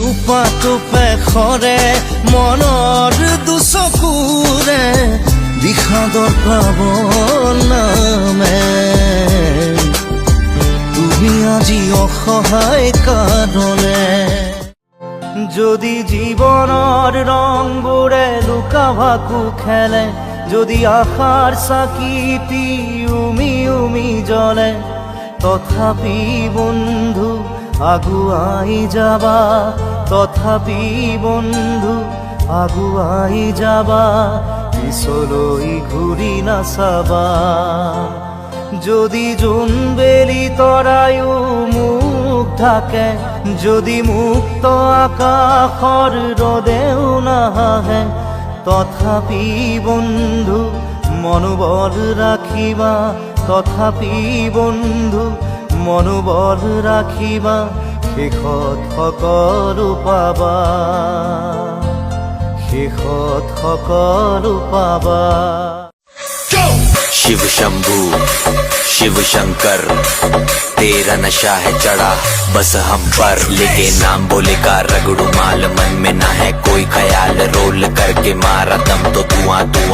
টোপে খৰে মনৰ দুচকুৰে বিষাদৰ প্লাৱন নামে তুমি আজি অসহায় কাৰনে যদি জীৱনৰ ৰংবোৰে লুকা ভাকু খেলে যদি আশাৰ চাকি উমি উমি জ্বলে তথাপি বন্ধু আগুৱাই যাবা তথাপি বন্ধু আগুৱাই যাবা পিছলৈ ঘূৰি নাচাবা যদি জোনবেলি তৰায়ো মুখ ঢাকে যদি মুক্ত আকাশৰ ৰদেও নাহে তথাপি বন্ধু মনোবল ৰাখিবা তথাপি বন্ধু মনোবল ৰাখিবা শেষত সকলো পাবা শেষত সকলো পাবা शिव शंभू शिव शंकर तेरा नशा है चढ़ा बस हम पर लेके नाम बोले का रगड़ू माल मन में ना है कोई ख्याल रोल करके मारा दम तो धुआं धुआं